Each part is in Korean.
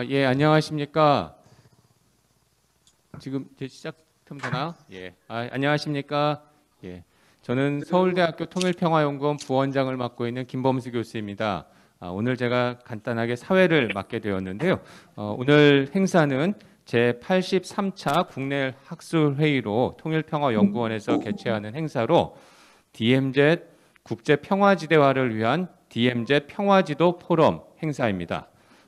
예, 안녕하십니까. 지금 이제 시작하면 되나요? 예. 안녕하십니까. 예. 저는 서울대학교 통일평화연구원 부원장을 맡고 있는 김범수 교수입니다. 오늘 제가 간단하게 사회를 맡게 되었는데요. 오늘 행사는 제83차 국내 학술회의로 통일평화연구원에서 개최하는 행사로 DMZ 국제평화지대화를 위한 DMZ 평화지도 포럼 행사입니다.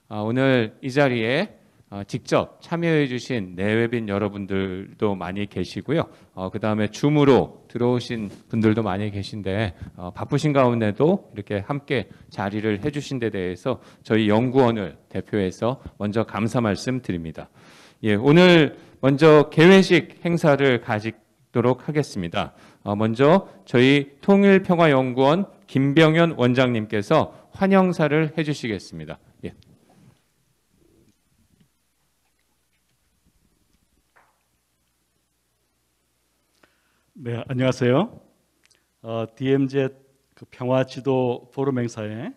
오늘 이 자리에 직접 참여해 주신 내외빈 여러분들도 많이 계시고요. 그 다음에 줌으로 들어오신 분들도 많이 계신데 바쁘신 가운데도 이렇게 함께 자리를 해주신 데 대해서 저희 연구원을 대표해서 먼저 감사 말씀 드립니다. 예, 오늘 먼저 개회식 행사를 가지도록 하겠습니다. 먼저 저희 통일평화연구원 김병현 원장님께서 환영사를 해주시겠습니다. 예. 네, 안녕하세요. DMZ 평화지도 포럼 행사에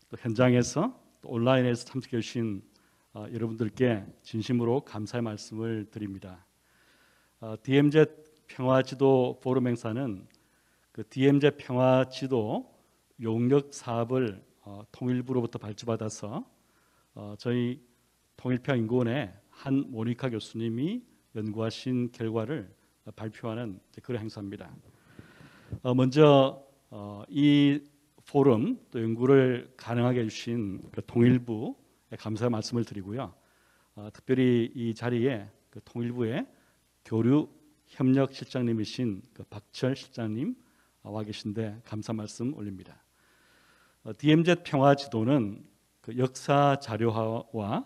또 현장에서 또 온라인에서 참석해 주신 여러분들께 진심으로 감사의 말씀을 드립니다. DMZ 평화지도 포럼 행사는 그 DMZ 평화지도 용역 사업을 통일부로부터 발주받아서 저희 통일평화연구원의 한 모니카 교수님이 연구하신 결과를 발표하는 그런 행사입니다. 먼저 이 포럼 또 연구를 가능하게 해주신 통일부에 감사의 말씀을 드리고요. 특별히 이 자리에 통일부의 교류 협력 실장님이신 박철 실장님 와 계신데 감사 말씀 올립니다. DMZ 평화지도는 역사 자료화와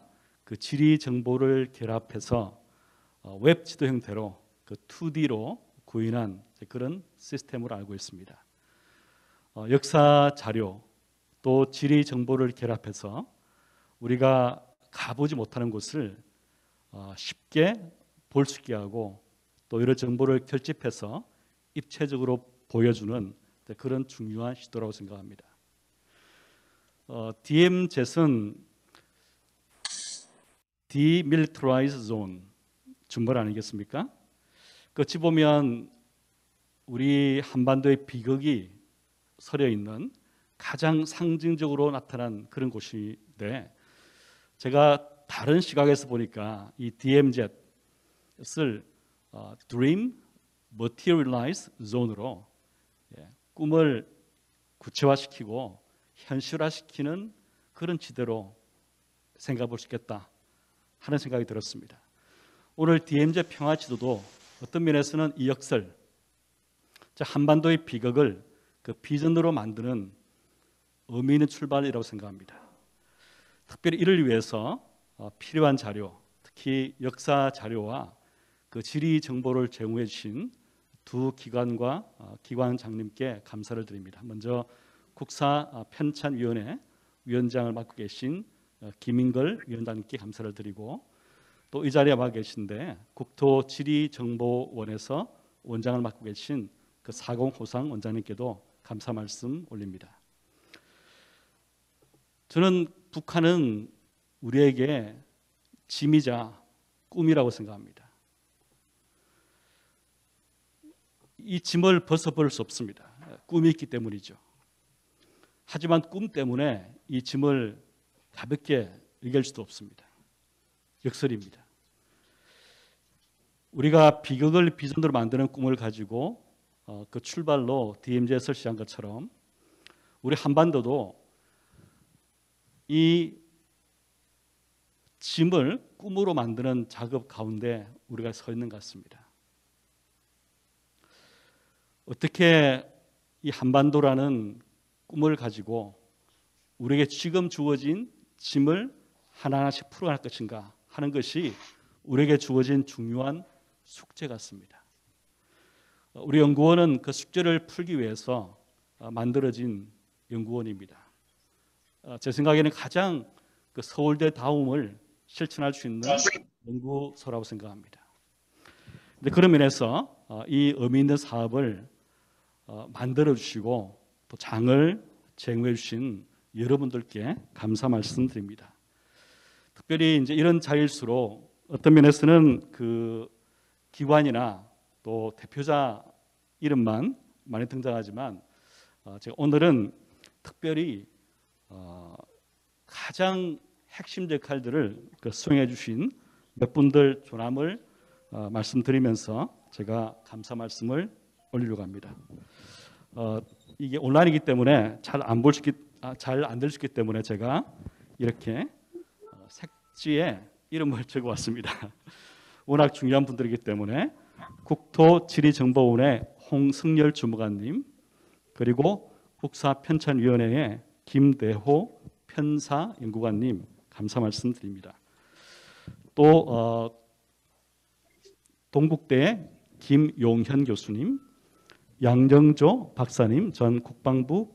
지리 정보를 결합해서 웹 지도 형태로 2D로 구현한 그런 시스템으로 알고 있습니다. 역사 자료 또 지리 정보를 결합해서 우리가 가보지 못하는 곳을 쉽게 볼 수 있게 하고 또 여러 정보를 결집해서 입체적으로 보여주는 그런 중요한 시도라고 생각합니다. DMZ은 Demilitarized Zone 준말 아니겠습니까? 어찌 보면 우리 한반도의 비극이 서려 있는 가장 상징적으로 나타난 그런 곳인데 제가 다른 시각에서 보니까 이 DMZ을 Dream Materialized Zone으로 꿈을 구체화시키고 현실화시키는 그런 지대로 생각해 볼 수 있겠다 하는 생각이 들었습니다. 오늘 DMZ 평화지도도 어떤 면에서는 이 역설, 한반도의 비극을 비전으로 만드는 의미 있는 출발이라고 생각합니다. 특별히 이를 위해서 필요한 자료, 특히 역사 자료와 지리 정보를 제공해 주신 두 기관과 기관장님께 감사를 드립니다. 먼저 국사편찬위원회 위원장을 맡고 계신 김인걸 위원장님께 감사를 드리고 또 이 자리에 와 계신데 국토지리정보원에서 원장을 맡고 계신 사공호상 원장님께도 감사 말씀 올립니다. 저는 북한은 우리에게 짐이자 꿈이라고 생각합니다. 이 짐을 벗어버릴 수 없습니다. 꿈이 있기 때문이죠. 하지만 꿈 때문에 이 짐을 가볍게 여길 수도 없습니다. 역설입니다. 우리가 비극을 비전으로 만드는 꿈을 가지고 그 출발로 DMZ에서 시작한 것처럼 우리 한반도도 이 짐을 꿈으로 만드는 작업 가운데 우리가 서 있는 것 같습니다. 어떻게 이 한반도라는 꿈을 가지고 우리에게 지금 주어진 짐을 하나하나씩 풀어갈 것인가 하는 것이 우리에게 주어진 중요한 숙제 같습니다. 우리 연구원은 그 숙제를 풀기 위해서 만들어진 연구원입니다. 제 생각에는 가장 서울대 다움을 실천할 수 있는 연구소라고 생각합니다. 그런 면에서 이 의미 있는 사업을 만들어 주시고 또 장을 제공해 주신 여러분들께 감사 말씀드립니다. 특별히 이제 이런 자리일수록 어떤 면에서는 그 기관이나 또 대표자 이름만 많이 등장하지만 제가 오늘은 특별히 가장 핵심 역할들을 수행해 주신 몇 분들 조남을 말씀드리면서 제가 감사 말씀을 올리려고 합니다. 이게 온라인이기 때문에 잘 안 들 수 있기 때문에 제가 이렇게 색지에 이름을 적어 왔습니다. 워낙 중요한 분들이기 때문에 국토지리정보원의 홍승열 주무관님, 그리고 국사편찬위원회의 김대호 편사연구관님 감사 말씀드립니다. 또 동국대의 김용현 교수님, 양정조 박사님, 전 국방부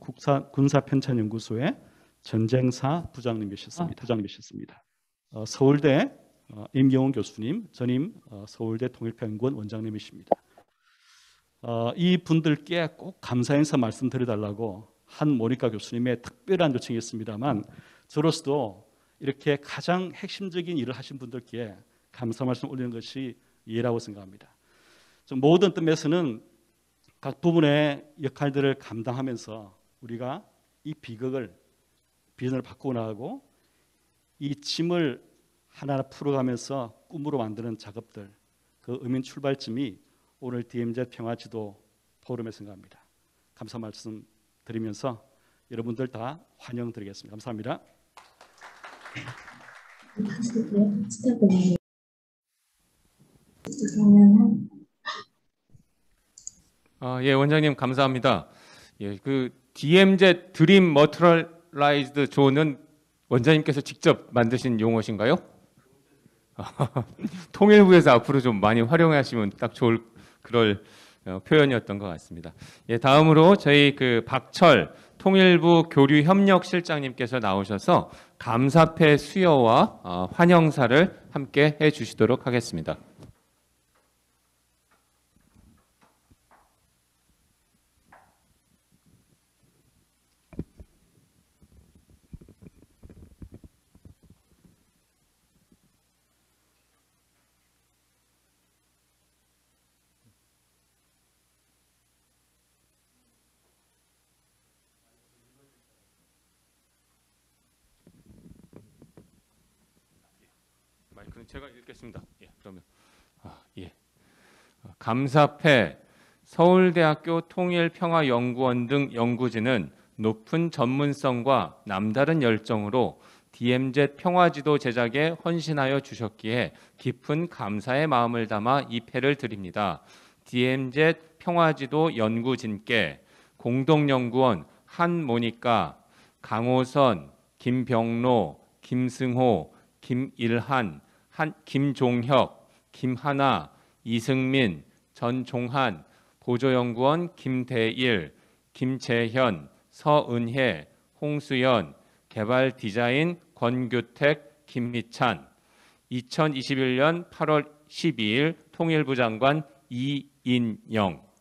군사편찬연구소의 전쟁사 부장님이셨습니다. 서울대 임영웅 교수님, 전임 서울대 통일평양원 원장님이십니다. 이 분들께 꼭 감사 인사 말씀드려달라고 한 모니카 교수님의 특별한 요청이 있습니다만 저로서도 이렇게 가장 핵심적인 일을 하신 분들께 감사 말씀 올리는 것이 예라고 생각합니다. 모든 뜻에서는 각 부분의 역할들을 감당하면서 우리가 이 비전을 바꾸고 나가고 이 짐을 하나하나 풀어가면서 꿈으로 만드는 작업들, 그 의미 출발점이 오늘 DMZ 평화지도 포럼에 생각합니다. 감사 말씀 드리면서 여러분들 다 환영드리겠습니다. 감사합니다. 예, 원장님 감사합니다. 예, 그 DMZ 드림 머티리얼라이즈드 존은 원장님께서 직접 만드신 용어신가요? 통일부에서 앞으로 좀 많이 활용하시면 딱 좋을 그럴 표현이었던 것 같습니다. 예, 다음으로 저희 그 박철 통일부 교류협력실장님께서 나오셔서 감사패 수여와 환영사를 함께 해주시도록 하겠습니다. 마이크는 제가 읽겠습니다. 예, 그러면 예. 감사패 서울대학교 통일평화연구원 등 연구진은 높은 전문성과 남다른 열정으로 DMZ 평화지도 제작에 헌신하여 주셨기에 깊은 감사의 마음을 담아 이 패를 드립니다. DMZ 평화지도 연구진께 공동연구원 한모니카, 강호선, 김병로, 김승호, 김일한, 김종혁, 김하나, 이승민, 전종한, 보조연구원 김대일, 김재현, 서은혜, 홍수연, 개발디자인 권규택, 김희찬, 2021년 8월 12일 통일부 장관 이인영.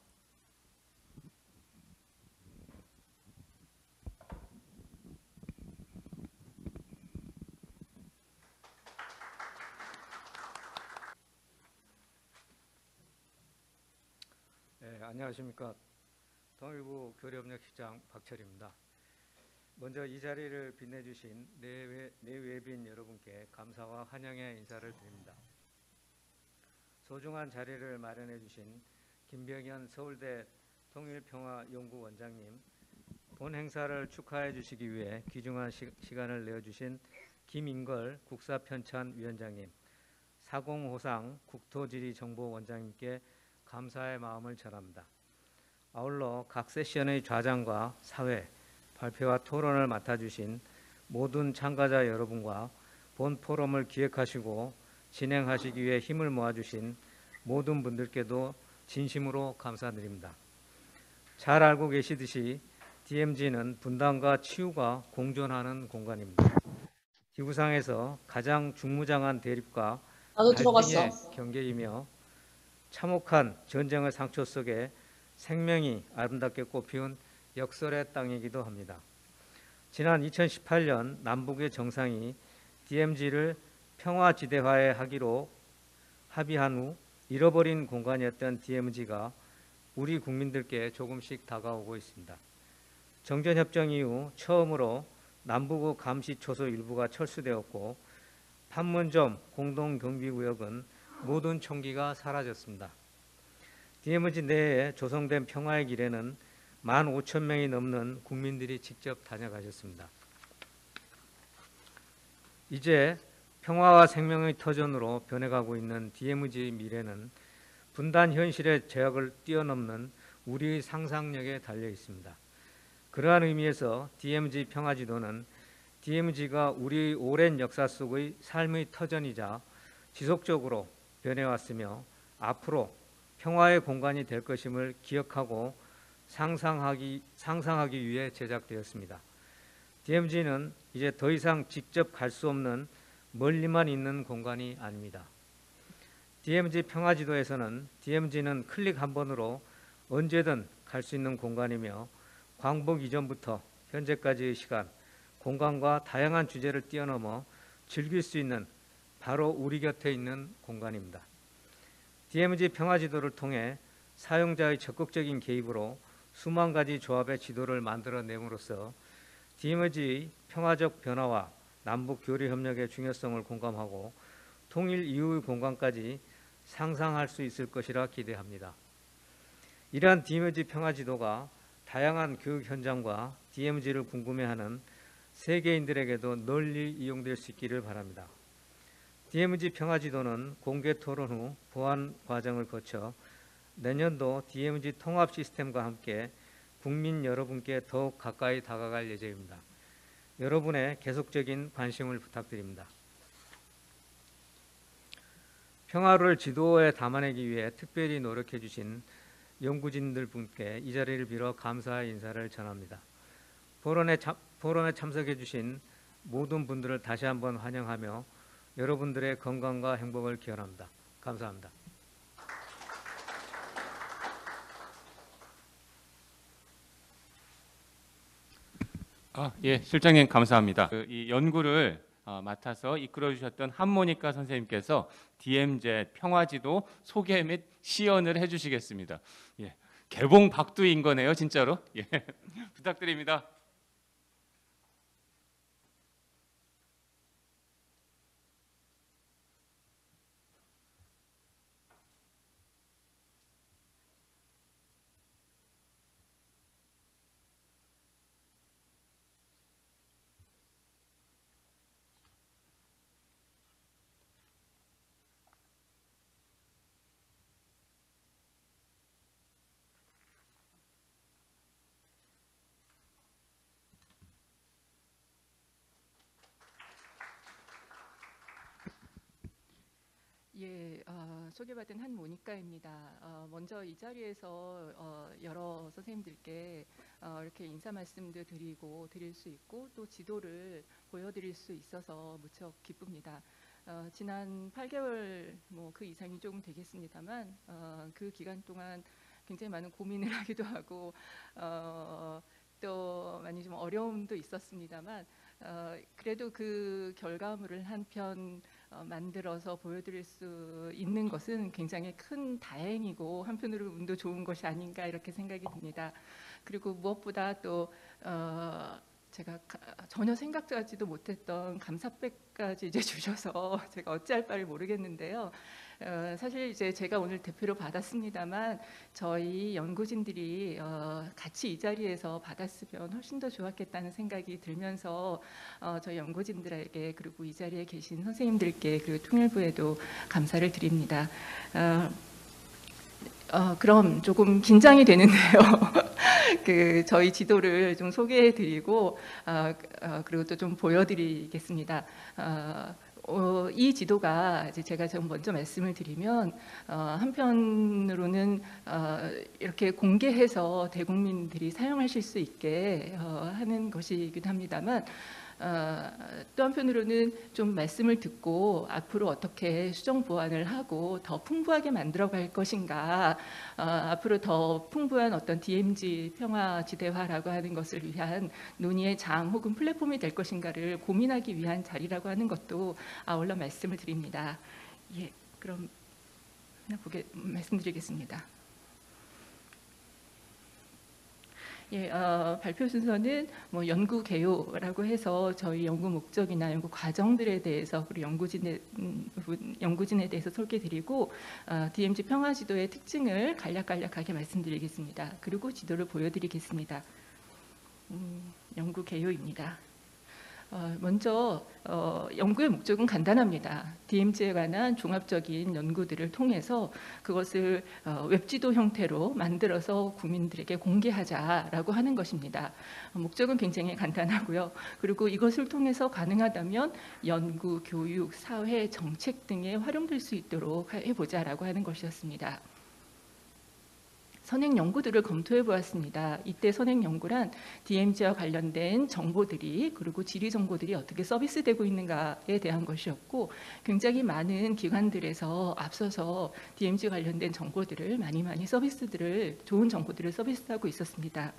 안녕하십니까. 통일부 교류협력실장 박철입니다. 먼저 이 자리를 빛내주신 내외빈 여러분께 감사와 환영의 인사를 드립니다. 소중한 자리를 마련해 주신 김병현 서울대 통일평화연구원장님, 본 행사를 축하해 주시기 위해 귀중한 시간을 내어주신 김인걸 국사편찬위원장님, 사공호상 국토지리정보원장님께 감사의 마음을 전합니다. 아울러 각 세션의 좌장과 사회, 발표와 토론을 맡아주신 모든 참가자 여러분과 본 포럼을 기획하시고 진행하시기 위해 힘을 모아주신 모든 분들께도 진심으로 감사드립니다. 잘 알고 계시듯이 DMZ는 분단과 치유가 공존하는 공간입니다. 지구상에서 가장 중무장한 대립과 갈등의 경계이며 참혹한 전쟁의 상처 속에 생명이 아름답게 꽃피운 역설의 땅이기도 합니다. 지난 2018년 남북의 정상이 DMZ를 평화지대화에 하기로 합의한 후 잃어버린 공간이었던 DMZ가 우리 국민들께 조금씩 다가오고 있습니다. 정전협정 이후 처음으로 남부구 감시초소 일부가 철수되었고 판문점 공동경비구역은 모든 총기가 사라졌습니다. DMZ 내에 조성된 평화의 길에는 15,000명이 넘는 국민들이 직접 다녀가셨습니다. 이제 평화와 생명의 터전으로 변해가고 있는 DMZ 미래는 분단 현실의 제약을 뛰어넘는 우리의 상상력에 달려 있습니다. 그러한 의미에서 DMZ 평화지도는 DMZ가 우리 오랜 역사 속의 삶의 터전이자 지속적으로 변해왔으며 앞으로 평화의 공간이 될 것임을 기억하고 상상하기 위해 제작되었습니다. DMZ는 이제 더 이상 직접 갈 수 없는 멀리만 있는 공간이 아닙니다. DMZ 평화지도에서는 DMZ는 클릭 한 번으로 언제든 갈 수 있는 공간이며 광복 이전부터 현재까지의 시간, 공간과 다양한 주제를 뛰어넘어 즐길 수 있는 바로 우리 곁에 있는 공간입니다. DMZ 평화지도를 통해 사용자의 적극적인 개입으로 수만 가지 조합의 지도를 만들어냄으로써 DMZ의 평화적 변화와 남북 교류 협력의 중요성을 공감하고 통일 이후의 공간까지 상상할 수 있을 것이라 기대합니다. 이러한 DMZ 평화지도가 다양한 교육 현장과 DMZ를 궁금해하는 세계인들에게도 널리 이용될 수 있기를 바랍니다. DMZ 평화지도는 공개 토론 후 보완 과정을 거쳐 내년도 DMZ 통합 시스템과 함께 국민 여러분께 더욱 가까이 다가갈 예정입니다. 여러분의 계속적인 관심을 부탁드립니다. 평화를 지도에 담아내기 위해 특별히 노력해 주신 연구진들 분께 이 자리를 빌어 감사의 인사를 전합니다. 포럼에 참석해 주신 모든 분들을 다시 한번 환영하며 여러분들의 건강과 행복을 기원합니다. 감사합니다. 예, 실장님 감사합니다. 이 연구를 맡아서 이끌어 주셨던 한모니카 선생님께서 DMZ 평화지도 소개 및 시연을 해주시겠습니다. 예, 개봉 박두인 거네요, 진짜로. 예, 부탁드립니다. 예, 소개받은 한모니카입니다. 먼저 이 자리에서 여러 선생님들께 이렇게 인사 말씀도 드릴 수 있고 또 지도를 보여드릴 수 있어서 무척 기쁩니다. 지난 8개월 그 이상이 조금 되겠습니다만 그 기간 동안 굉장히 많은 고민을 하기도 하고 또 많이 좀 어려움도 있었습니다만 그래도 그 결과물을 한편 만들어서 보여드릴 수 있는 것은 굉장히 큰 다행이고 한편으로 운도 좋은 것이 아닌가 이렇게 생각이 듭니다. 그리고 무엇보다 또 제가 전혀 생각하지도 못했던 감사백까지 이제 주셔서 제가 어찌할 바를 모르겠는데요. 사실 이제 제가 오늘 대표로 받았습니다만 저희 연구진들이 같이 이 자리에서 받았으면 훨씬 더 좋았겠다는 생각이 들면서 저희 연구진들에게 그리고 이 자리에 계신 선생님들께 그리고 통일부에도 감사를 드립니다. 그럼 조금 긴장이 되는데요. 저희 지도를 좀 소개해드리고 그리고 또 좀 보여드리겠습니다. 이 지도가 이제 제가 좀 먼저 말씀을 드리면 한편으로는 이렇게 공개해서 대국민들이 사용하실 수 있게 하는 것이기도 합니다만 또 한편으로는 좀 말씀을 듣고 앞으로 어떻게 수정 보완을 하고 더 풍부하게 만들어갈 것인가, 앞으로 더 풍부한 어떤 DMZ 평화지대화라고 하는 것을 위한 논의의 장 혹은 플랫폼이 될 것인가를 고민하기 위한 자리라고 하는 것도 아울러 말씀을 드립니다. 예, 그럼 말씀드리겠습니다. 예, 발표 순서는 뭐 연구 개요라고 해서 저희 연구 목적이나 연구 과정들에 대해서 그리고 연구진에 대해서 소개드리고 DMZ 평화 지도의 특징을 간략하게 말씀드리겠습니다. 그리고 지도를 보여드리겠습니다. 연구 개요입니다. 먼저 연구의 목적은 간단합니다. DMZ에 관한 종합적인 연구들을 통해서 그것을 웹지도 형태로 만들어서 국민들에게 공개하자라고 하는 것입니다. 목적은 굉장히 간단하고요. 그리고 이것을 통해서 가능하다면 연구, 교육, 사회, 정책 등에 활용될 수 있도록 해보자라고 하는 것이었습니다. 선행 연구들을 검토해 보았습니다. 이때 선행 연구란 DMZ와 관련된 정보들이 그리고 지리 정보들이 어떻게 서비스되고 있는가에 대한 것이었고, 굉장히 많은 기관들에서 앞서서 DMZ 관련된 정보들을 많이 좋은 정보들을 서비스하고 있었습니다.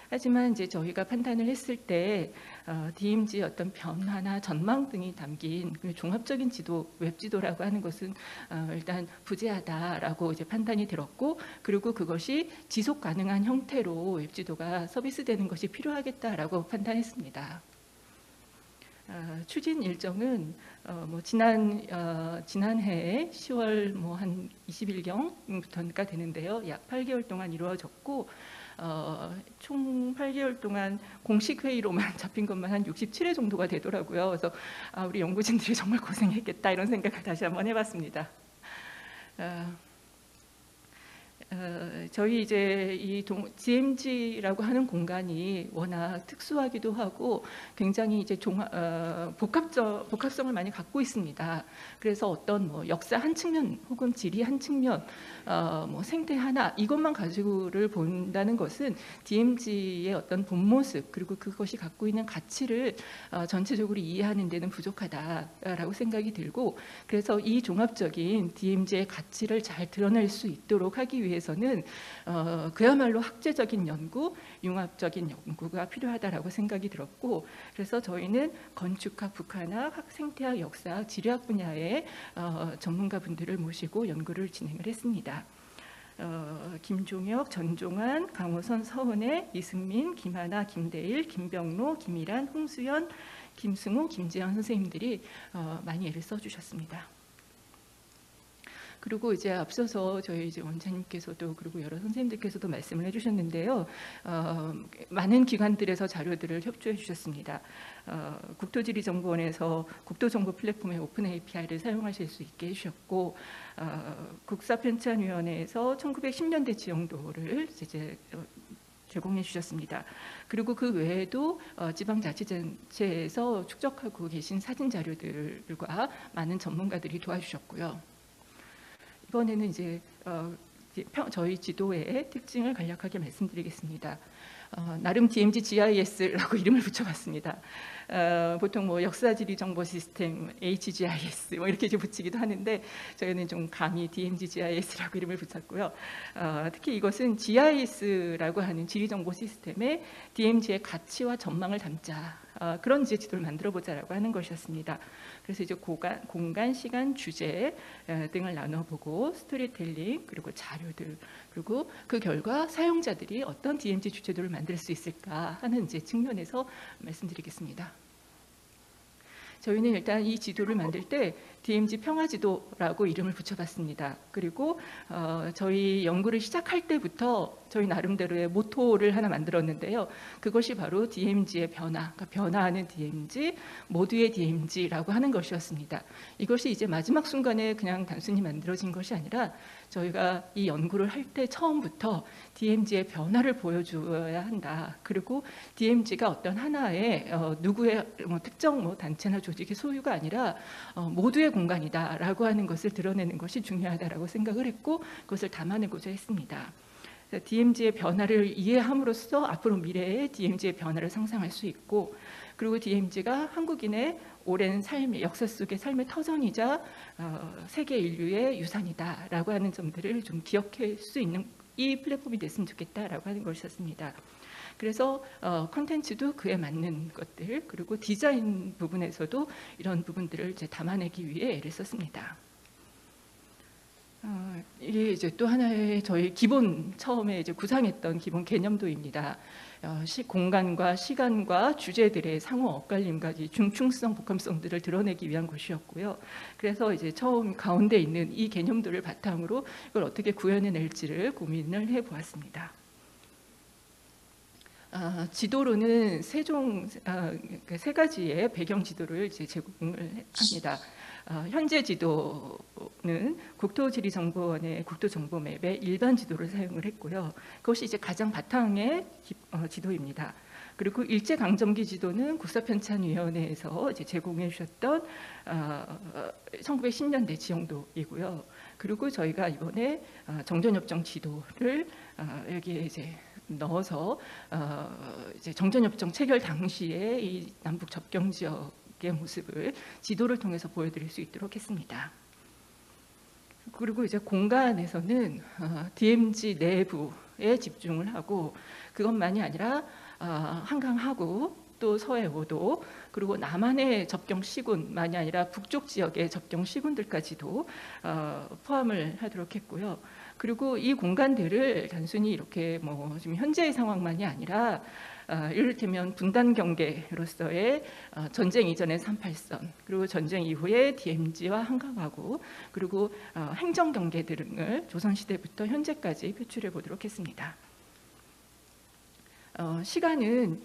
하지만 이제 저희가 판단을 했을 때 DMZ의 어떤 변화나 전망 등이 담긴 종합적인 지도, 웹지도라고 하는 것은 일단 부재하다라고 이제 판단이 들었고, 그리고 그것이 지속 가능한 형태로 웹지도가 서비스되는 것이 필요하겠다라고 판단했습니다. 추진 일정은 지난해 10월 한 20일경부터가 되는데요. 약 8개월 동안 이루어졌고, 총 8개월 동안 공식 회의로만 잡힌 것만 한 67회 정도가 되더라고요. 그래서 우리 연구진들이 정말 고생했겠다 이런 생각을 다시 한번 해봤습니다. 저희 이제 이 DMZ라고 하는 공간이 워낙 특수하기도 하고 굉장히 이제 복합성을 많이 갖고 있습니다. 그래서 어떤 역사 한 측면 혹은 지리 한 측면, 생태 하나 이것만 가지고를 본다는 것은 DMZ의 어떤 본 모습 그리고 그것이 갖고 있는 가치를 전체적으로 이해하는 데는 부족하다라고 생각이 들고, 그래서 이 종합적인 DMZ의 가치를 잘 드러낼 수 있도록 하기 위해서는 그야말로 학제적인 연구, 융합적인 연구가 필요하다라고 생각이 들었고, 그래서 저희는 건축학, 북한학, 생태학, 역사학, 지리학 분야의 전문가분들을 모시고 연구를 진행을 했습니다. 김종혁, 전종환, 강호선, 서은혜, 이승민, 김하나, 김대일, 김병로, 김일한, 홍수연, 김승우, 김재현 선생님들이 많이 애를 써주셨습니다. 그리고 이제 앞서서 저희 이제 원장님께서도 그리고 여러 선생님들께서도 말씀을 해주셨는데요. 많은 기관들에서 자료들을 협조해 주셨습니다. 국토지리정보원에서 국토정보 플랫폼의 오픈 API를 사용하실 수 있게 해주셨고, 국사편찬위원회에서 1910년대 지형도를 이제 제공해 주셨습니다. 그리고 그 외에도 지방자치단체에서 축적하고 계신 사진 자료들과 많은 전문가들이 도와주셨고요. 이번에는 이제 저희 지도의 특징을 간략하게 말씀드리겠습니다. 나름 DMZ GIS라고 이름을 붙여봤습니다. 보통 역사지리 정보 시스템 HGIS 이렇게 이제 붙이기도 하는데, 저희는 좀 감히 DMZ GIS라고 이름을 붙였고요. 특히 이것은 GIS라고 하는 지리 정보 시스템에 DMZ의 가치와 전망을 담자, 그런 이제 지도를 만들어보자라고 하는 것이었습니다. 그래서 이제 공간, 시간, 주제 등을 나눠보고 스토리텔링 그리고 자료들 그리고 그 결과 사용자들이 어떤 DMZ 주제도를 만들 수 있을까 하는 이제 측면에서 말씀드리겠습니다. 저희는 일단 이 지도를 만들 때 DMZ 평화지도라고 이름을 붙여봤습니다. 그리고 저희 연구를 시작할 때부터 저희 나름대로의 모토를 하나 만들었는데요. 그것이 바로 DMZ의 변화, 그러니까 변화하는 DMZ, 모두의 DMZ라고 하는 것이었습니다. 이것이 이제 마지막 순간에 그냥 단순히 만들어진 것이 아니라 저희가 이 연구를 할 때 처음부터 DMZ의 변화를 보여줘야 한다. 그리고 DMZ가 어떤 하나의 누구의 특정 단체나 조직의 소유가 아니라 모두의 공간이다라고 하는 것을 드러내는 것이 중요하다라고 생각을 했고, 그것을 담아내고자 했습니다. DMZ의 변화를 이해함으로써 앞으로 미래의 DMZ의 변화를 상상할 수 있고, 그리고 DMZ가 한국인의 오랜 삶의 역사 속의 삶의 터전이자 세계 인류의 유산이다라고 하는 점들을 좀 기억할 수 있는 이 플랫폼이 됐으면 좋겠다라고 하는 것이었습니다. 그래서 콘텐츠도 그에 맞는 것들, 그리고 디자인 부분에서도 이런 부분들을 이제 담아내기 위해 애를 썼습니다. 이게 이제 또 하나의 저희 기본 처음에 이제 구상했던 기본 개념도입니다. 공간과 시간과 주제들의 상호 엇갈림과 중충성, 복합성들을 드러내기 위한 것이었고요. 그래서 이제 처음 가운데 있는 이 개념도를 바탕으로 이걸 어떻게 구현해낼지를 고민을 해보았습니다. 지도로는 세 가지의 배경 지도를 이제 제공을 합니다. 현재 지도는 국토지리정보원의 국토정보맵의 일반 지도를 사용을 했고요. 그것이 이제 가장 바탕의 지도입니다. 그리고 일제강점기 지도는 국사편찬위원회에서 이제 제공해 주셨던 1910년대 지형도이고요. 그리고 저희가 이번에 정전협정 지도를 여기에 이제 넣어서 이제 정전협정 체결 당시에 이 남북 접경 지역의 모습을 지도를 통해서 보여드릴 수 있도록 했습니다. 그리고 이제 공간에서는 DMZ 내부에 집중을 하고, 그것만이 아니라 한강하구, 또 서해오도, 그리고 남한의 접경 시군만이 아니라 북쪽 지역의 접경 시군들까지도 포함을 하도록 했고요. 그리고 이 공간들을 단순히 이렇게 뭐 지금 현재의 상황만이 아니라 이를테면 분단 경계로서의 전쟁 이전의 38선, 그리고 전쟁 이후의 DMZ와 한강하구, 그리고 행정 경계 등을 조선시대부터 현재까지 표출해 보도록 했습니다. 시간은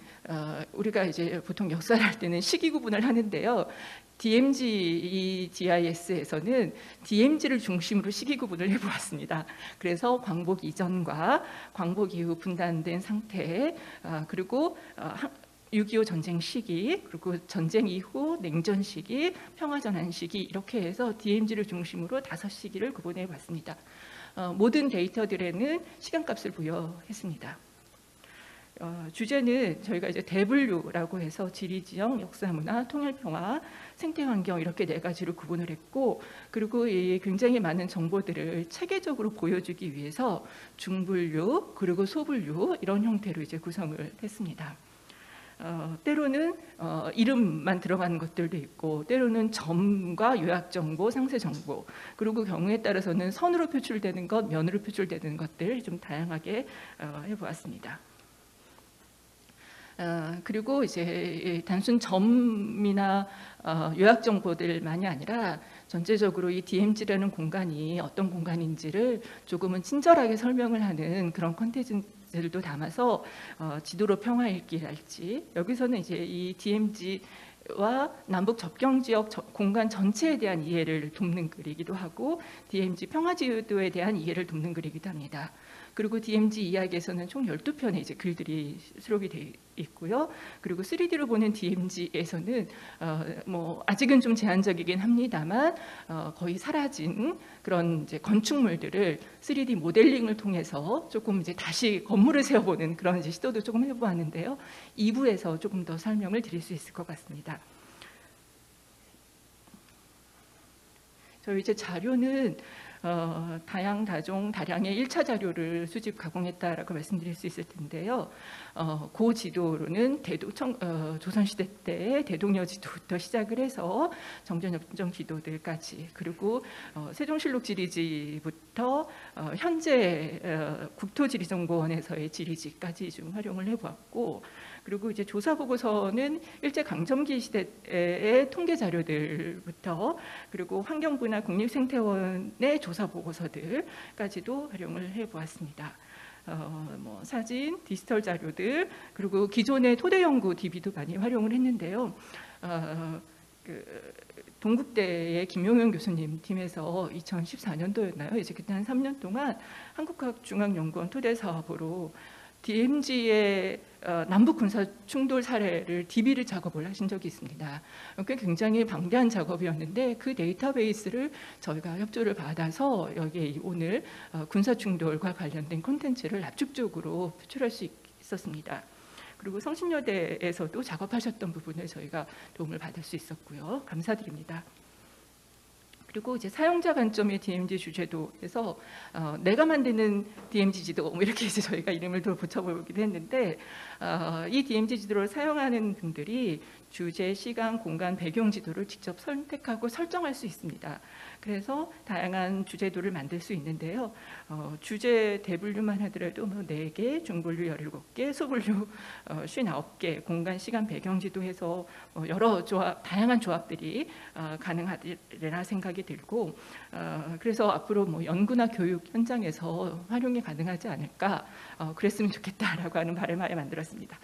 우리가 이제 보통 역사를 할 때는 시기 구분을 하는데요. DMZ GIS에서는 DMZ를 중심으로 시기 구분을 해보았습니다. 그래서 광복 이전과 광복 이후 분단된 상태, 그리고 6.25 전쟁 시기, 그리고 전쟁 이후 냉전 시기, 평화전환 시기, 이렇게 해서 DMZ를 중심으로 5시기를 구분해 봤습니다. 모든 데이터들에는 시간값을 부여했습니다. 주제는 저희가 이제 대분류라고 해서 지리, 지형, 역사, 문화, 통일, 평화, 생태 환경 이렇게 4가지로 구분을 했고, 그리고 이 굉장히 많은 정보들을 체계적으로 보여주기 위해서 중분류, 그리고 소분류 이런 형태로 이제 구성을 했습니다. 때로는 이름만 들어가는 것들도 있고, 때로는 점과 요약 정보, 상세 정보, 그리고 경우에 따라서는 선으로 표출되는 것, 면으로 표출되는 것들 좀 다양하게 해보았습니다. 그리고 이제 단순 점이나 요약 정보들만이 아니라 전체적으로 이 DMZ라는 공간이 어떤 공간인지를 조금은 친절하게 설명을 하는 그런 콘텐츠들도 담아서 지도로 평화읽기랄지, 여기서는 이제 이 DMZ와 남북 접경 지역 공간 전체에 대한 이해를 돕는 글이기도 하고, DMZ 평화지도에 대한 이해를 돕는 글이기도 합니다. 그리고 DMZ 이야기에서는 총 12편의 이제 글들이 수록이 되어 있고요. 그리고 3D로 보는 DMZ에서는 뭐 아직은 좀 제한적이긴 합니다만 거의 사라진 그런 이제 건축물들을 3D 모델링을 통해서 조금 이제 다시 건물을 세워보는 그런 이제 시도도 조금 해보았는데요. 2부에서 조금 더 설명을 드릴 수 있을 것 같습니다. 저희 이제 자료는 다량의 1차 자료를 수집 가공했다라고 말씀드릴 수 있을 텐데요. 그 지도로는 조선시대 때 대동여 지도부터 시작을 해서 정전협정 지도들까지, 그리고 세종실록 지리지부터 현재 국토지리정보원에서의 지리지까지 좀 활용을 해보았고, 그리고 이제 조사 보고서는 일제 강점기 시대의 통계 자료들부터, 그리고 환경부나 국립생태원의 조사 보고서들까지도 활용을 해보았습니다. 뭐 사진, 디지털 자료들, 그리고 기존의 토대 연구 DB도 많이 활용을 했는데요. 동국대의 김용현 교수님 팀에서 2014년도였나요? 이제 그때 한 3년 동안 한국과학중앙연구원 토대 사업으로 DMZ의 남북 군사 충돌 사례를 DB를 작업을 하신 적이 있습니다. 꽤 굉장히 방대한 작업이었는데 그 데이터베이스를 저희가 협조를 받아서 여기에 오늘 군사 충돌과 관련된 콘텐츠를 압축적으로 표출할 수 있었습니다. 그리고 성신여대에서도 작업하셨던 부분을 저희가 도움을 받을 수 있었고요. 감사드립니다. 그리고 이제 사용자 관점의 DMZ 주제도에서 내가 만드는 DMZ 지도 뭐 이렇게 이제 저희가 이름을 더 붙여보기도 했는데 이 DMZ 지도를 사용하는 분들이 주제, 시간, 공간, 배경 지도를 직접 선택하고 설정할 수 있습니다. 그래서 다양한 주제도를 만들 수 있는데요. 주제 대분류만 하더라도 뭐 4개, 중분류 17개, 소분류 59개, 공간, 시간, 배경 지도해서 여러 다양한 조합들이 가능하리라 생각이 들고 그래서 앞으로 뭐 연구나 교육 현장에서 활용이 가능하지 않을까 그랬으면 좋겠다라고 하는 바람하에 만들었습니다.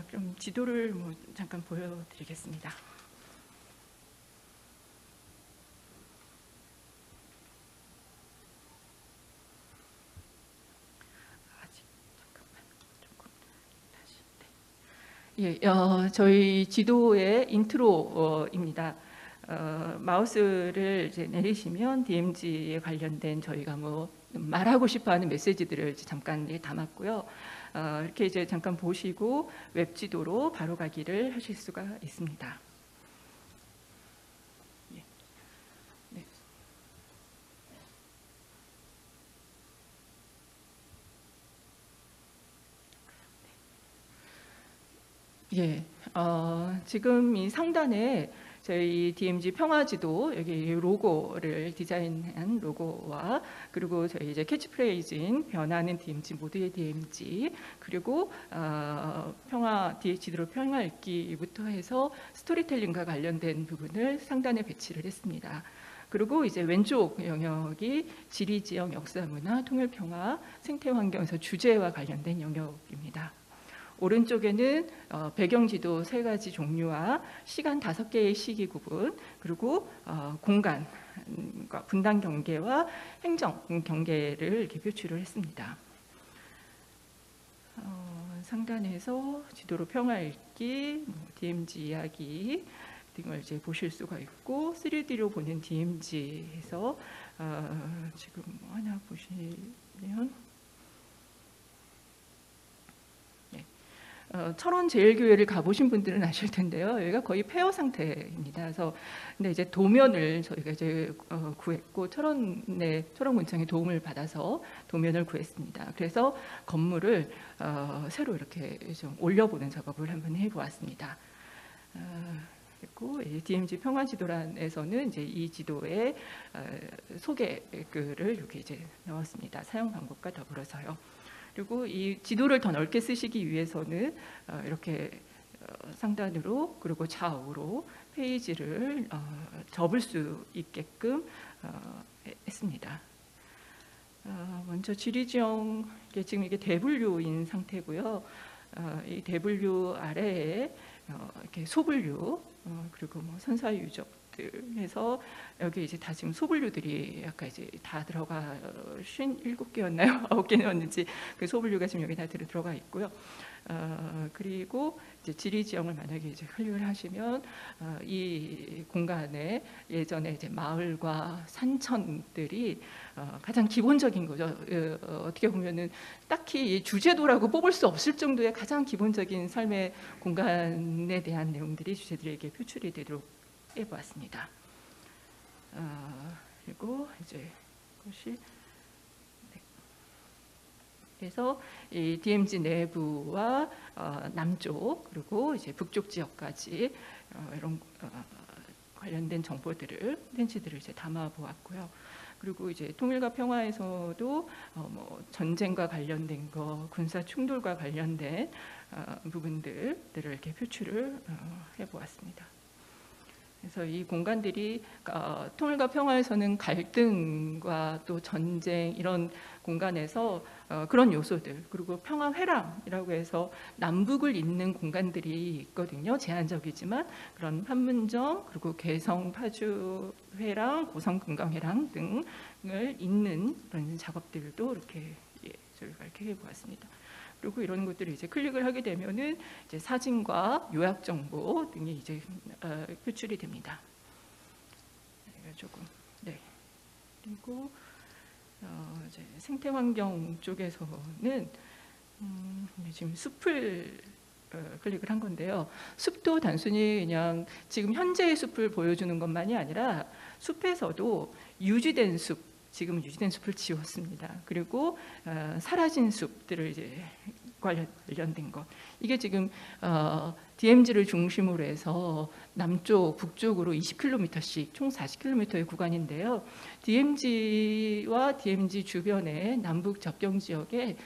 그럼 지도를 뭐 잠깐 보여드리겠습니다. 예, 저희 지도의 인트로입니다. 마우스를 이제 내리시면 DMZ에 관련된 저희가 뭐 말하고 싶어하는 메시지들을 이제 잠깐 담았고요. 이렇게 이제 잠깐 보시고 웹 지도로 바로 가기를 하실 수가 있습니다. 예. 네. 예, 지금 이 상단에 저희 DMZ 평화지도 여기 로고를 디자인한 로고와 그리고 저희 이제 캐치프레이즈인 변하는 DMZ 모두의 DMZ 그리고 평화 지도로 평화 읽기부터 해서 스토리텔링과 관련된 부분을 상단에 배치를 했습니다. 그리고 이제 왼쪽 영역이 지리, 지역, 역사, 문화, 통일, 평화, 생태 환경에서 주제와 관련된 영역입니다. 오른쪽에는 배경지도 3가지 종류와 시간 5개의 시기 구분 그리고 공간과 분단 경계와 행정 경계를 이렇게 표출을 했습니다. 상단에서 지도로 평화 읽기, DMZ 이야기 등을 이제 보실 수가 있고 3D로 보는 DMZ에서 지금 하나 보시면 철원 제일교회를 가보신 분들은 아실 텐데요. 여기가 거의 폐허 상태입니다. 그래서 근데 이제 도면을 저희가 이제 구했고 철원군청의 도움을 받아서 도면을 구했습니다. 그래서 건물을 새로 이렇게 좀 올려보는 작업을 한번 해보았습니다. 그리고 DMZ 평화지도란에서는 이제 이 지도의 소개 글을 이렇게 이제 넣었습니다. 사용 방법과 더불어서요. 그리고 이 지도를 더 넓게 쓰시기 위해서는 이렇게 상단으로 그리고 좌우로 페이지를 접을 수 있게끔 했습니다. 먼저 지리지형 지금 이게 대분류인 상태고요. 이 대분류 아래에 이렇게 소분류 그리고 뭐 선사의 유적들 해서 여기 이제 다 지금 소분류들이 아까 이제 다 들어가 57개였나요? 9개였는지 그 소분류가 지금 여기 다 들어가 있고요. 그리고 이제 지리 지형을 만약에 이제 클릭을 하시면 이 공간에 예전에 이제 마을과 산천들이 가장 기본적인 거죠. 어떻게 보면은 딱히 주제도라고 뽑을 수 없을 정도의 가장 기본적인 삶의 공간에 대한 내용들이 주제들에게 표출이 되도록 해보았습니다. 그리고 이제 그것이 그래서 이 DMZ 내부와 남쪽 그리고 이제 북쪽 지역까지 이런 관련된 정보들을 콘텐츠들을 이제 담아 보았고요. 그리고 이제 통일과 평화에서도 뭐 전쟁과 관련된 거, 군사 충돌과 관련된 부분들을 이렇게 표출을 해보았습니다. 그래서 이 공간들이 통일과 평화에서는 갈등과 또 전쟁 이런 공간에서 그런 요소들 그리고 평화회랑이라고 해서 남북을 잇는 공간들이 있거든요. 제한적이지만 그런 판문점 그리고 개성 파주회랑 고성 금강회랑 등을 잇는 그런 작업들도 이렇게 저희가 이렇게 해보았습니다. 그리고 이런 것들을 이제 클릭을 하게 되면은 이제 사진과 요약 정보 등이 이제 표출이 됩니다. 조금 네. 그리고 이제 생태 환경 쪽에서는 지금 숲을 클릭을 한 건데요. 숲도 단순히 그냥 지금 현재의 숲을 보여주는 것만이 아니라 숲에서도 유지된 숲, 지금 유지된 숲을 지웠습니다. 그리고 사라진 숲들을 이제 관련된 것. 이게 지금 DMZ를 중심으로 해서 남쪽, 북쪽으로 20km씩 총 40km의 구간인데요. DMZ와 DMZ 주변의 남북 접경 지역에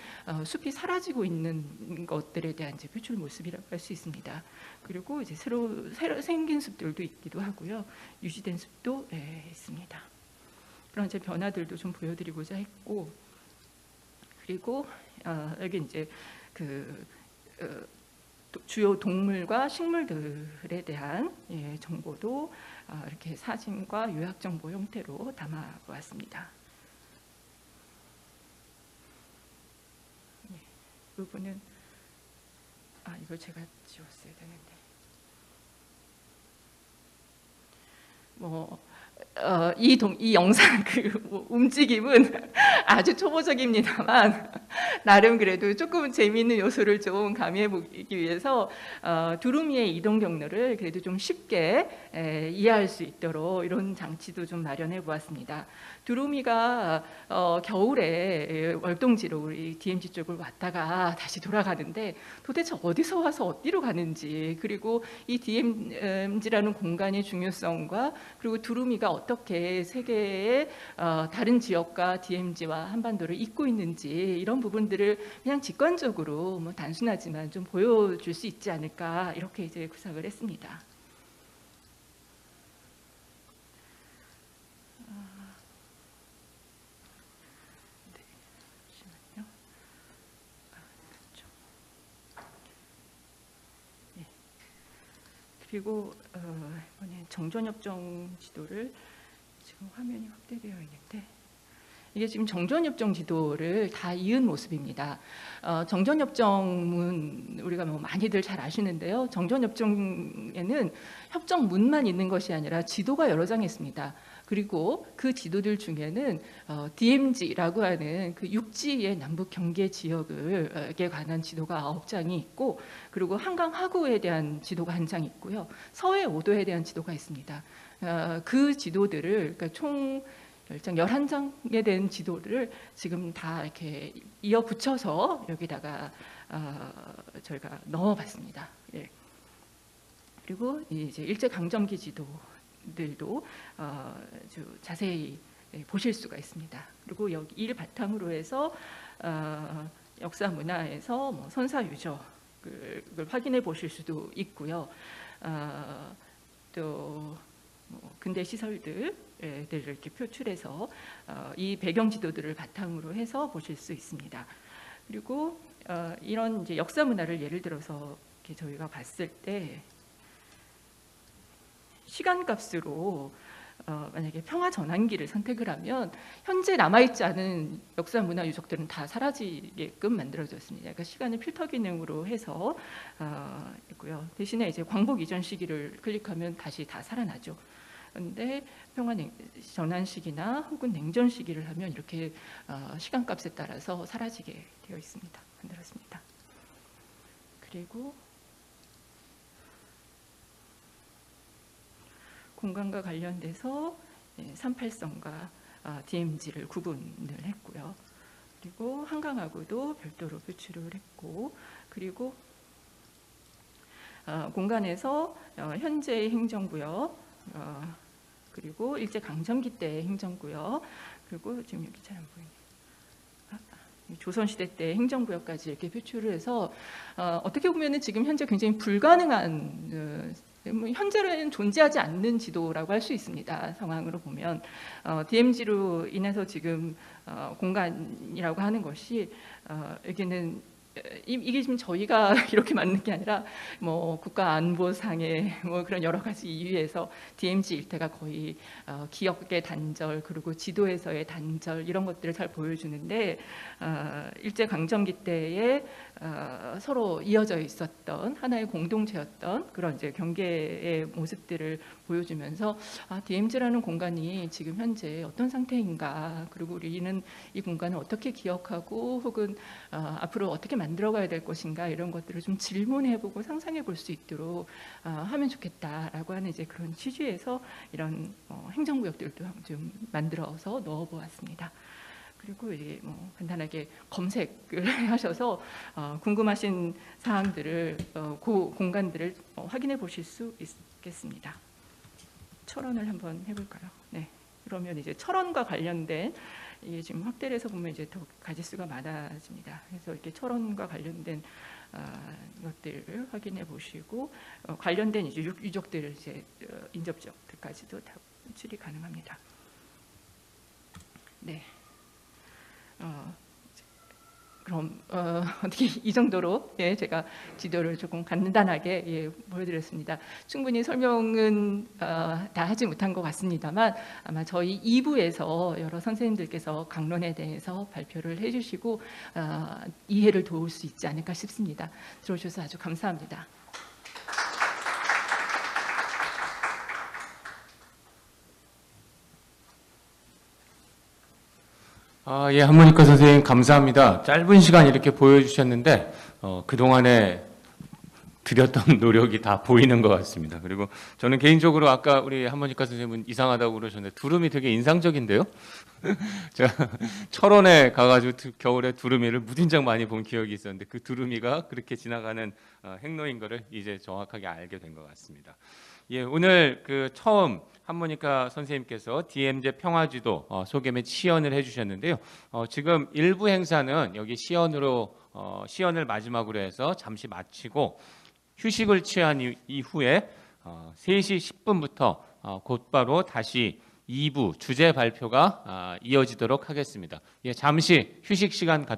숲이 사라지고 있는 것들에 대한 이제 표출 모습이라고 할 수 있습니다. 그리고 이제 새로 생긴 숲들도 있기도 하고요. 유지된 숲도 있습니다. 그런 이제 변화들도 좀 보여드리고자 했고, 그리고 여기 이제 그 주요 동물과 식물들에 대한 정보도 이렇게 사진과 요약 정보 형태로 담아보았습니다. 이 부분은 이걸 제가 지웠어야 되는데 이 영상 그 움직임은 아주 초보적입니다만 나름 그래도 조금 재미있는 요소를 좀 가미해 보기 위해서 두루미의 이동 경로를 그래도 좀 쉽게 이해할 수 있도록 이런 장치도 좀 마련해 보았습니다. 두루미가 겨울에 월동지로 우리 DMZ 쪽을 왔다가 다시 돌아가는데 도대체 어디서 와서 어디로 가는지, 그리고 이 DMZ라는 공간의 중요성과 그리고 두루미가 어떻게 세계의 다른 지역과 DMZ와 한반도를 잇고 있는지, 이런 부분들을 그냥 직관적으로 단순하지만 좀 보여줄 수 있지 않을까, 이렇게 이제 구상을 했습니다. 그리고 이번에 정전협정 지도를 지금 화면이 확대되어 있는데, 이게 지금 정전협정 지도를 다 이은 모습입니다. 정전협정문 우리가 많이들 잘 아시는데요. 정전협정에는 협정문만 있는 것이 아니라 지도가 여러 장 있습니다. 그리고 그 지도들 중에는 DMZ라고 하는 그 육지의 남북 경계 지역에 관한 지도가 9장이 있고, 그리고 한강 하구에 대한 지도가 1장 있고요. 서해 5도에 대한 지도가 있습니다. 그 지도들을 그러니까 총 11장에 대한 지도를 지금 다 이렇게 이어 붙여서 여기다가 저희가 넣어봤습니다. 예. 그리고 이제 일제 강점기 지도들도 아주 자세히 보실 수가 있습니다. 그리고 여기 이를 바탕으로 해서 역사 문화에서 선사 유적을 확인해 보실 수도 있고요. 또 근대 시설들을 이렇게 표출해서 이 배경 지도들을 바탕으로 해서 보실 수 있습니다. 그리고 이런 이제 역사 문화를 예를 들어서 이렇게 저희가 봤을 때 시간값으로 만약에 평화 전환기를 선택을 하면 현재 남아있지 않은 역사 문화 유적들은 다 사라지게끔 만들어졌습니다. 그러니까 시간을 필터 기능으로 해서 있고요. 대신에 이제 광복 이전 시기를 클릭하면 다시 다 살아나죠. 그런데 평화 전환 시기나 혹은 냉전 시기를 하면 이렇게 시간값에 따라서 사라지게 되어 있습니다. 만들었습니다. 그리고 공간과 관련돼서 38선과 DMZ를 구분을 했고요. 그리고 한강하고도 별도로 표출을 했고, 그리고 공간에서 현재의 행정구역, 그리고 일제 강점기 때의 행정구역, 그리고 지금 여기 잘 안 보이네요. 조선시대 때 행정구역까지 이렇게 표출을 해서 어떻게 보면은 지금 현재 굉장히 불가능한 현재는 존재하지 않는 지도라고 할 수 있습니다. 상황으로 보면 DMZ로 인해서 지금 공간이라고 하는 것이 여기는 이게 지금 저희가 이렇게 만든 게 아니라 뭐 국가안보상의 뭐 그런 여러 가지 이유에서 DMZ 일대가 거의 기억의 단절 그리고 지도에서의 단절 이런 것들을 잘 보여주는데 일제 강점기 때에 서로 이어져 있었던 하나의 공동체였던 그런 이제 경계의 모습들을 보여주면서 DMZ라는 공간이 지금 현재 어떤 상태인가 그리고 우리는 이 공간을 어떻게 기억하고 혹은 앞으로 어떻게 만들어가야 될 것인가 이런 것들을 좀 질문해보고 상상해볼 수 있도록 하면 좋겠다라고 하는 이제 그런 취지에서 이런 행정구역들도 좀 만들어서 넣어보았습니다. 그리고 이제 뭐 간단하게 검색을 하셔서 궁금하신 사항들을 그 공간들을 확인해 보실 수 있겠습니다. 철원을 한번 해볼까요? 네. 그러면 이제 철원과 관련된 이게 지금 확대를 해서 보면 이제 더 가지수가 많아집니다. 그래서 이렇게 철원과 관련된 것들을 확인해 보시고 관련된 이제 유적들을 이제 인접지역들까지도 다 출이 가능합니다. 네. 그럼 어떻게 이 정도로 제가 지도를 조금 간단하게 보여드렸습니다. 충분히 설명은 다 하지 못한 것 같습니다만 아마 저희 2부에서 여러 선생님들께서 강론에 대해서 발표를 해주시고 이해를 도울 수 있지 않을까 싶습니다. 들어주셔서 아주 감사합니다. 예, 한모니카 선생님 감사합니다. 짧은 시간 이렇게 보여주셨는데 그동안에 드렸던 노력이 다 보이는 것 같습니다. 그리고 저는 개인적으로 아까 우리 한모니카 선생님은 이상하다고 그러셨는데 두루미 되게 인상적인데요. 제가 철원에 가가지고 겨울에 두루미를 무진장 많이 본 기억이 있었는데 그 두루미가 그렇게 지나가는 행로인 거를 이제 정확하게 알게 된 것 같습니다. 예, 오늘 그 처음 한모니카 선생님께서 DMZ 평화지도 소개 및 시연을 해주셨는데요. 지금 일부 행사는 여기 시연으로 시연을 마지막으로 해서 잠시 마치고 휴식을 취한 이후에 3시 10분부터 곧바로 다시 2부 주제 발표가 이어지도록 하겠습니다. 예, 잠시 휴식 시간 갖